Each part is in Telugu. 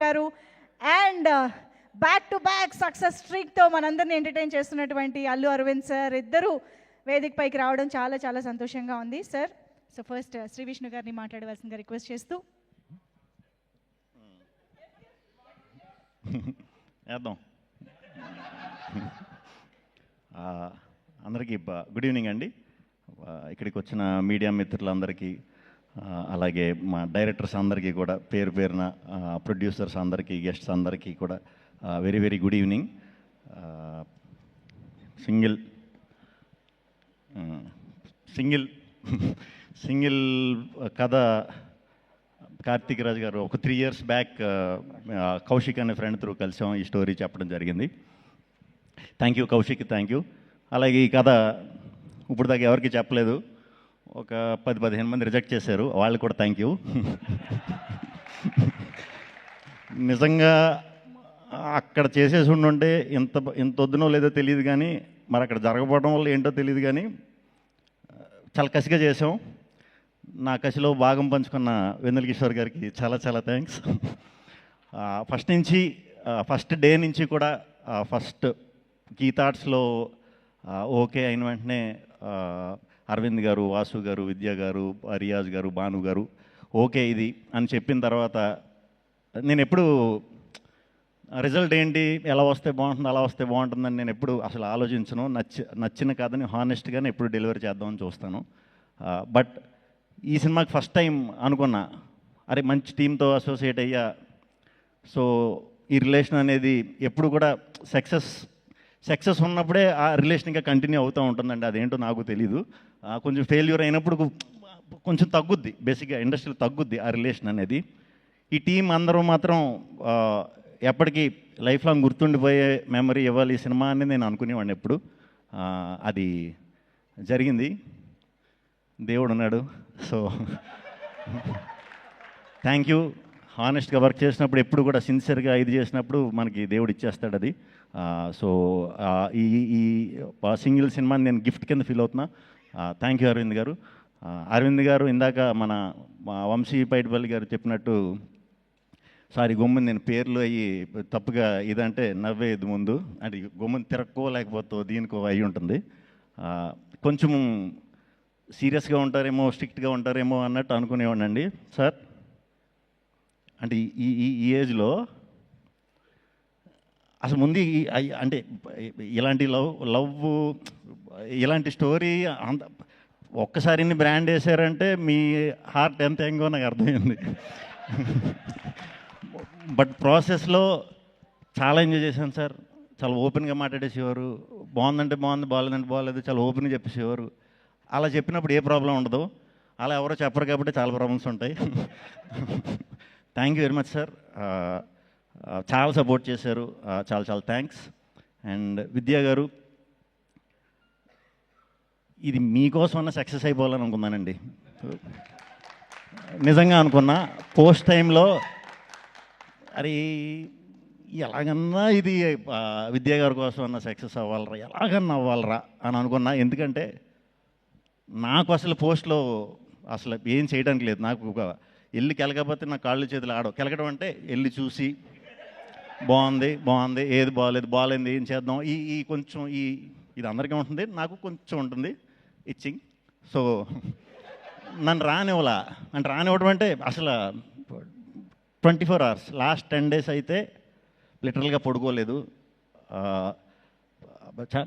గారు and back to back success స్ట్రీక్తో మనందరినీ ఎంటర్టైన్ చేస్తున్నటువంటి అల్లు అరవింద్ సార్ ఇద్దరు వేదిక పైకి రావడం చాలా చాలా సంతోషంగా ఉంది sir. So first Shri Vishnu గారిని మాట్లాడవలసిందిగా రిక్వెస్ట్ చేస్తూ వేద్దాం. అందరికీ గుడ్ ఈవినింగ్ అండి. ఇక్కడికి వచ్చిన మీడియా మిత్రులందరికీ, అలాగే మా డైరెక్టర్స్ అందరికీ కూడా పేరు పేరున, ప్రొడ్యూసర్స్ అందరికీ, గెస్ట్స్ అందరికీ కూడా very very good evening. Single కథ కార్తీక్ రాజ్ గారు ఒక 3 years బ్యాక్ కౌశిక్ అనే ఫ్రెండ్ త్రూ కలిసాం, ఈ స్టోరీ చెప్పడం జరిగింది. Thank you Kaushik, thank you. అలాగే ఈ కథ ఇప్పుడు దాకా ఎవరికి చెప్పలేదు, ఒక 10-15 మంది రిజెక్ట్ చేశారు, వాళ్ళు కూడా థ్యాంక్ యూ. నిజంగా అక్కడ చేసేసి ఉండుంటే ఇంత వద్దునో లేదో తెలియదు, కానీ మరి అక్కడ జరగకపోవడం వల్ల ఏంటో తెలియదు, కానీ చాలా కసిగా చేసాం. నా కసిలో భాగం పంచుకున్న వెన్నెల కిషోర్ గారికి చాలా చాలా థ్యాంక్స్. ఫస్ట్ డే నుంచి కూడా ఫస్ట్ కీ థాట్స్లో ఓకే అయిన వెంటనే అరవింద్ గారు, వాసు గారు, విద్య గారు, రియాజ్ గారు, భాను గారు ఓకే ఇది అని చెప్పిన తర్వాత నేను ఎప్పుడు రిజల్ట్ ఏంటి, ఎలా వస్తే బాగుంటుంది, అలా వస్తే బాగుంటుందని నేను ఎప్పుడు అసలు ఆలోచించను. నచ్చిన కథని హానెస్ట్గానే ఎప్పుడు డెలివరీ చేద్దామని చూస్తాను. బట్ ఈ సినిమాకి ఫస్ట్ టైం అనుకున్నా, అరే మంచి టీంతో అసోసియేట్ అయ్యా, సో ఈ రిలేషన్ అనేది ఎప్పుడు కూడా సక్సెస్ ఉన్నప్పుడే ఆ రిలేషన్ ఇంకా కంటిన్యూ అవుతూ ఉంటుందండి. అదేంటో నాకు తెలీదు. కొంచెం ఫెయిల్యూర్ అయినప్పుడు కొంచెం తగ్గుద్ది, బేసిక్గా ఇండస్ట్రీలో తగ్గుద్ది ఆ రిలేషన్ అనేది. ఈ టీం అందరూ మాత్రం ఎప్పటికీ లైఫ్ లాంగ్ గుర్తుండిపోయే మెమరీ ఇవ్వాలి ఈ సినిమా అని నేను అనుకునేవాడిని ఎప్పుడు. అది జరిగింది, దేవుడు ఉన్నాడు. So thank you. హానెస్ట్గా వర్క్ చేసినప్పుడు ఎప్పుడు కూడా సిన్సియర్గా ఇది చేసినప్పుడు మనకి దేవుడు ఇచ్చేస్తాడు అది. సో ఈ సింగిల్ సినిమాని నేను గిఫ్ట్ కింద ఫీల్ అవుతున్నా. థ్యాంక్ యూ అరవింద్ గారు. అరవింద్ గారు ఇందాక మా వంశీ పైడిపల్లి గారు చెప్పినట్టు, సారీ గొమ్మని నేను పేర్లు అయ్యి తప్పుగా ఇదంటే నవ్వేది ముందు, అంటే గొమ్మని తిరక్కో లేకపోతే దీనికో అయి ఉంటుంది. కొంచెం సీరియస్గా ఉంటారేమో, స్ట్రిక్ట్గా ఉంటారేమో అన్నట్టు అనుకునేవాడినండి సార్. అంటే ఈ ఏజ్లో అసలు ముందు అంటే ఇలాంటి లవ్ ఇలాంటి స్టోరీ అంత ఒక్కసారి బ్రాండ్ వేసారంటే మీ హార్ట్ ఎంత ఎంగో నాకు అర్థమైంది. బట్ ప్రాసెస్లో చాలా ఎంజాయ్ చేశాను సార్. చాలా ఓపెన్గా మాట్లాడేసేవారు, బాగుందంటే బాగుంది, బాగాలేదంటే బాగాలేదు, చాలా ఓపెన్గా చెప్పేసేవారు. అలా చెప్పినప్పుడు ఏ ప్రాబ్లం ఉండదు, అలా ఎవరో చెప్పరు కాబట్టి చాలా ప్రాబ్లమ్స్ ఉంటాయి. Thank you very much sir. చాలా సపోర్ట్ చేశారు, చాలా చాలా థ్యాంక్స్. అండ్ విద్యా గారు, ఇది మీకోసమన్నా సక్సెస్ అయిపోవాలని అనుకున్నానండి, నిజంగా అనుకున్నా. పోస్ట్ టైంలో అరే ఎలాగన్నా ఇది విద్యా గారి కోసం అన్న సక్సెస్ అవ్వాలరా, ఎలాగన్నా అవ్వాలరా అని అనుకున్నా. ఎందుకంటే నాకు అసలు పోస్ట్లో అసలు ఏం చేయడానికి లేదు. నాకు ఒక వెళ్ళి కెలకపోతే నా కాళ్ళు చేతులు ఆడవు. కెలకడం అంటే వెళ్ళి చూసి బాగుంది, ఏది బాగాలేదు, ఏం చేద్దాం, ఈ కొంచెం ఇది అందరికీ ఉంటుంది, నాకు కొంచెం ఉంటుంది ఇచ్చింగ్. సో నన్ను రానివ్వడం అంటే అసలు 24 hours, లాస్ట్ 10 days అయితే లిటరల్గా పడుకోలేదు.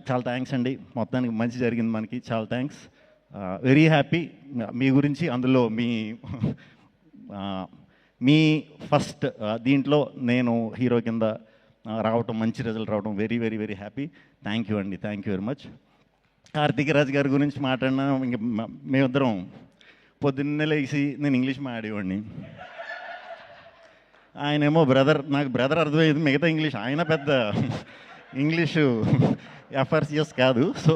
చాలా థ్యాంక్స్ అండి, మొత్తానికి మంచి జరిగింది మనకి, చాలా థ్యాంక్స్. వెరీ హ్యాపీ మీ గురించి. అందులో మీ ఫస్ట్ దీంట్లో నేను హీరో కింద రావటం, మంచి రిజల్ట్ రావడం, very very very happy. Thank you అండి, thank you very much. Karthik Raj గారి గురించి మాట్లాడినా, ఇంక మేమిద్దరం పొద్దున్నే లేచి నేను ఇంగ్లీష్ మాట్లాడేవాడిని, ఆయనేమో నాకు బ్రదర్ అర్థమయ్యేది, మిగతా ఇంగ్లీష్ ఆయన పెద్ద ఇంగ్లీషు ఎఫ్ఆర్సిఎస్ కాదు. సో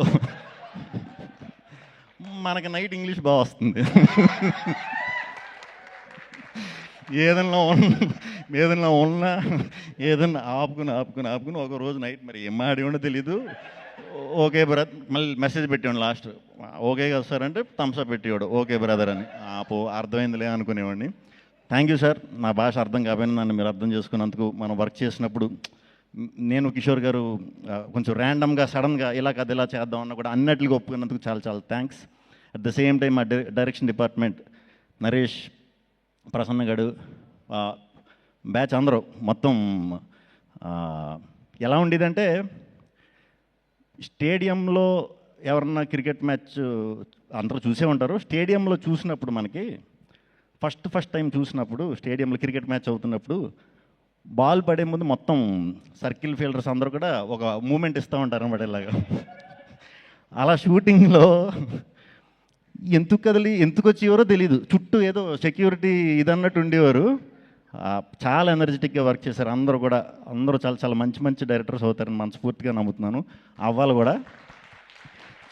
మనకి నైట్ ఇంగ్లీష్ బాగా వస్తుంది. ఏదన్నా ఆపుకుని ఒక రోజు నైట్ మరి ఏం ఆడేవాడో తెలీదు, ఓకే బ్రదర్, మళ్ళీ మెసేజ్ పెట్టేవాడు లాస్ట్, ఓకే కదా సార్ అంటే థమ్స్అప్ పెట్టేవాడు, ఓకే బ్రదర్ అని. అర్థమైందిలే అనుకునేవాడిని. Thank you sir. నా భాష అర్థం కాకపోయినా నన్ను మీరు అర్థం చేసుకున్నందుకు. మనం వర్క్ చేసినప్పుడు నేను కిషోర్ గారు కొంచెం ర్యాండమ్గా సడన్గా ఇలా కథ ఇలా చేద్దాం అన్న కూడా అన్నట్లుగా ఒప్పుకున్నందుకు చాలా చాలా thanks. At the same time మా డైరెక్షన్ డిపార్ట్మెంట్ నరేష్, ప్రసన్న గడు, బ్యాచ్ అందరూ మొత్తం ఎలా ఉండేదంటే స్టేడియంలో ఎవరన్నా క్రికెట్ మ్యాచ్ అందరూ చూసే ఉంటారు. స్టేడియంలో చూసినప్పుడు మనకి ఫస్ట్ టైం చూసినప్పుడు స్టేడియంలో క్రికెట్ మ్యాచ్ అవుతున్నప్పుడు బాల్ పడే ముందు మొత్తం సర్కిల్ ఫీల్డర్స్ అందరూ కూడా ఒక మూమెంట్ ఇస్తూ ఉంటారు అన్నమాట ఇలాగా. అలా షూటింగ్లో ఎందుకు వచ్చేవారో తెలీదు, చుట్టూ ఏదో సెక్యూరిటీ ఇదన్నట్టు ఉండేవారు. చాలా ఎనర్జెటిక్గా వర్క్ చేశారు అందరూ కూడా. అందరూ చాలా చాలా మంచి డైరెక్టర్స్ అవుతారని మనస్ఫూర్తిగా నమ్ముతున్నాను. అవ్వాలి కూడా.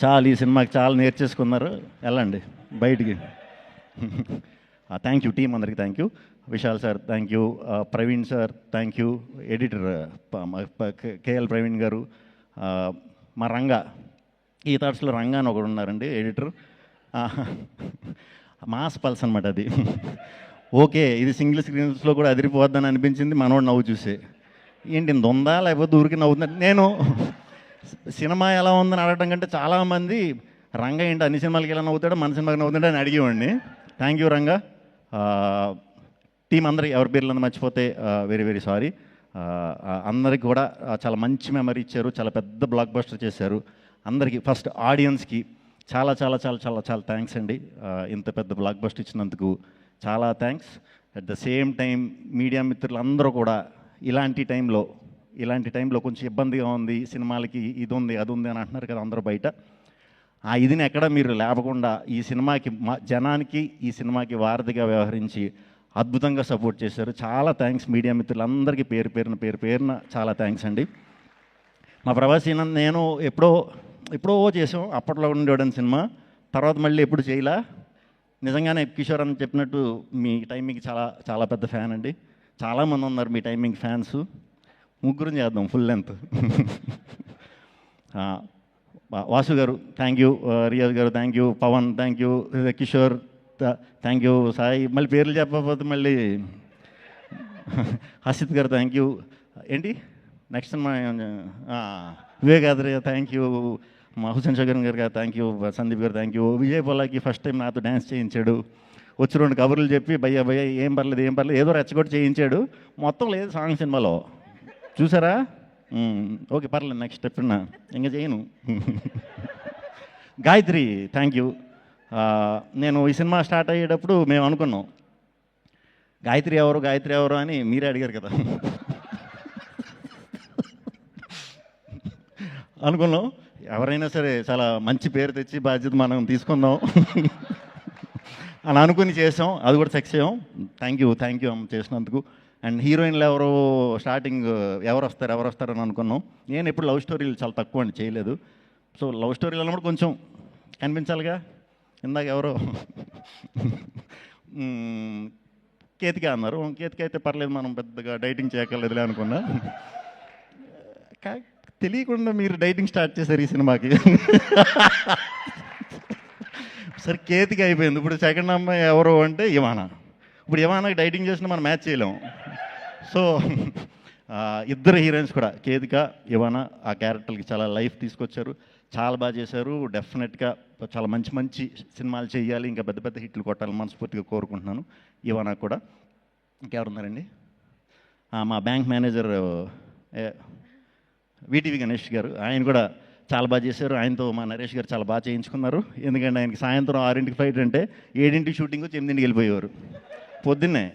చాలా ఈ సినిమాకి చాలా నేర్చేసుకున్నారు. వెళ్ళండి బయటికి. థ్యాంక్ యూ టీం అందరికీ. Thank you Vishal sir, thank you Praveen sir, thank you editor KL Praveen గారు, మా రంగా ఈ థాట్స్లో రంగా అని ఒకడు ఉన్నారండి ఎడిటర్. మాస్ పల్స్ అనమాట అది. ఓకే, ఇది సింగిల్ స్క్రీన్స్లో కూడా అదిరిపోద్దని అనిపించింది మనోడు నవ్వు చూసే. ఏంటి ఇంత ఉందా లేకపోతే ఊరికి నవ్వుతుందా. నేను సినిమా ఎలా ఉందని అడగడం కంటే చాలామంది రంగా ఏంటి అన్ని సినిమాలకి ఎలా నవ్వుతాడో మన సినిమాకి నవ్వుతుంటే అని అడిగేవాడిని. Thank you Ranga. టీం అందరికి ఎవరి పేర్లను మర్చిపోతే వెరీ వెరీ సారీ. అందరికి కూడా చాలా మంచి మెమరీ ఇచ్చారు, చాలా పెద్ద బ్లాక్ బస్టర్ చేశారు. అందరికీ ఫస్ట్ ఆడియన్స్కి చాలా చాలా చాలా చాలా చాలా థ్యాంక్స్ అండి. ఇంత పెద్ద బ్లాక్ బస్టర్ ఇచ్చినందుకు చాలా thanks. At the same time media మిత్రులందరూ కూడా ఇలాంటి టైంలో కొంచెం ఇబ్బందిగా ఉంది, సినిమాలకి ఇది ఉంది అది ఉంది అని అంటున్నారు కదా అందరూ బయట. ఆ ఇదిని ఎక్కడ మీరు లేపకుండా ఈ సినిమాకి జనానికి ఈ సినిమాకి వారధిగా వ్యవహరించి అద్భుతంగా సపోర్ట్ చేశారు. చాలా థ్యాంక్స్ మీడియా మిత్రులందరికీ పేరు పేరున చాలా థ్యాంక్స్ అండి. మా ప్రభాస్ నేను ఎప్పుడో చేసాం అప్పట్లో ఉండేవాడని సినిమా, తర్వాత మళ్ళీ ఎప్పుడు చేయలా. నిజంగానే కిషోర్ అని చెప్పినట్టు మీ టైమింగ్ చాలా చాలా పెద్ద ఫ్యాన్ అండి. చాలామంది ఉన్నారు మీ టైమింగ్ ఫ్యాన్స్. ముగ్గురం చేద్దాం ఫుల్ లెంత్. వాసు గారు thank you, Riyaz garu thank you, Pavan thank you, Kishore thank you, Sai మళ్ళీ పేర్లు చెప్పకపోతే మళ్ళీ హసిత్ గారు థ్యాంక్ యూ. ఏంటి నెక్స్ట్ మా వివేకాద్రి థ్యాంక్ యూ, మా హుసేన్ షగర్ గారు థ్యాంక్ యూ, సందీప్ గారు thank you. Vijay Polaki first time నాతో డ్యాన్స్ చేయించాడు. వచ్చి 2 కబుర్లు చెప్పి భయ్యా ఏం పర్లేదు ఏదో రెచ్చగొట్టి చేయించాడు. మొత్తం లేదు సాంగ్ సినిమాలో చూసారా. ఓకే పర్లేదు నెక్స్ట్ స్టెప్ ఇంకా చేయను. Gayatri thank you. నేను ఈ సినిమా స్టార్ట్ అయ్యేటప్పుడు మేము అనుకున్నాం గాయత్రి ఎవరు అని మీరే అడిగారు కదా. అనుకున్నాం ఎవరైనా సరే చాలా మంచి పేరు తెచ్చి బాధ్యత మనం తీసుకుందాం అని అనుకుని చేసాం. అది కూడా సక్సెస్ అయ్యాం. థ్యాంక్ యూ అమ్మ చేసినందుకు. అండ్ హీరోయిన్లు స్టార్టింగ్ ఎవరు వస్తారని అనుకున్నాం. నేను ఎప్పుడు లవ్ స్టోరీలు చాలా తక్కువ అండి చేయలేదు. సో లవ్ స్టోరీలు అన్నప్పుడు కొంచెం కనిపించాలిగా. ఇందాక ఎవరో కేతిక అన్నారు. కేతిక అయితే పర్లేదు మనం పెద్దగా డైటింగ్ చేయక్కర్లేదులే అనుకున్నా. తెలియకుండా మీరు డైటింగ్ స్టార్ట్ చేశారు ఈ సినిమాకి. సరే కేతిక అయిపోయింది. ఇప్పుడు సెకండ్ అమ్మాయి ఎవరు అంటే ఇవానా. ఇప్పుడు ఇవానాకి డైటింగ్ చేసినా మనం మ్యాచ్ చేయలేం. సో ఇద్దరు హీరోయిన్స్ కూడా కేతిక, ఇవానా ఆ క్యారెక్టర్కి చాలా లైఫ్ తీసుకొచ్చారు. చాలా బాగా చేశారు. డెఫినెట్గా చాలా మంచి సినిమాలు చేయాలి, ఇంకా పెద్ద హిట్లు కొట్టాలని మనస్ఫూర్తిగా కోరుకుంటున్నాను. ఇవానా కూడా. ఇంకెవరున్నారండి? మా బ్యాంక్ మేనేజర్ వీటీవీ గణేష్ గారు, ఆయన కూడా చాలా బాగా చేశారు. ఆయనతో మా నరేష్ గారు చాలా బాగా చేయించుకున్నారు. ఎందుకంటే ఆయనకి సాయంత్రం 6ంటికి ఫ్లైట్ అంటే 7ంటికి షూటింగ్ వచ్చి 8ంటికి వెళ్ళిపోయేవారు పొద్దున్నే.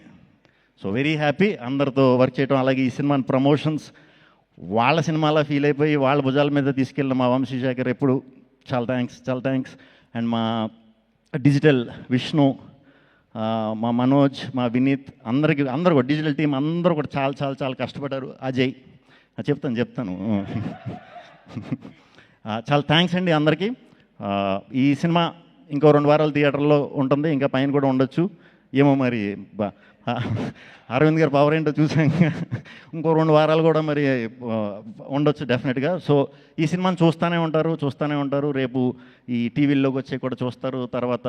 సో వెరీ హ్యాపీ అందరితో వర్క్ చేయడం. అలాగే ఈ సినిమాని ప్రమోషన్స్ వాళ్ళ సినిమాలా ఫీల్ అయిపోయి వాళ్ళ భుజాల మీద తీసుకెళ్ళిన మా వంశీశేఖర్ ఎప్పుడు చాలా థ్యాంక్స్. అండ్ మా డిజిటల్ విష్ణు, మా మనోజ్, మా వినీత్ అందరూ కూడా డిజిటల్ టీం అందరూ కూడా చాలా కష్టపడ్డారు. అజయ్ చెప్తాను చాలా థ్యాంక్స్ అండి అందరికీ. ఈ సినిమా ఇంకో 2 వారాలు థియేటర్లో ఉంటుంది, ఇంకా పైన కూడా ఉండొచ్చు ఏమో మరి. అరవింద్ గారు పవర్ ఏంటో చూసాక ఇంకో 2 వారాలు కూడా మరి ఉండొచ్చు డెఫినెట్గా. సో ఈ సినిమాని చూస్తూనే ఉంటారు. రేపు ఈ టీవీల్లోకి వచ్చి కూడా చూస్తారు. తర్వాత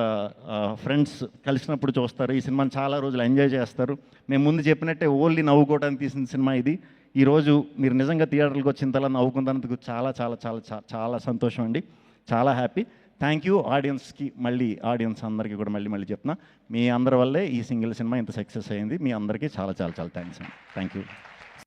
ఫ్రెండ్స్ కలిసినప్పుడు చూస్తారు. ఈ సినిమాని చాలా రోజులు ఎంజాయ్ చేస్తారు. మేము ముందు చెప్పినట్టే ఓన్లీ నవ్వుకోవడానికి తీసిన సినిమా ఇది. ఈరోజు మీరు నిజంగా థియేటర్కి వచ్చిన నవ్వుకున్నందుకు చాలా చాలా చాలా చాలా సంతోషం అండి. చాలా హ్యాపీ. థ్యాంక్ యూ ఆడియన్స్కి, ఆడియన్స్ అందరికీ కూడా మళ్ళీ చెప్తున్నా, మీ అందరి వల్లే ఈ సింగిల్ సినిమా ఇంత సక్సెస్ అయింది. మీ అందరికీ చాలా చాలా చాలా థ్యాంక్స్ అండి. Thank you.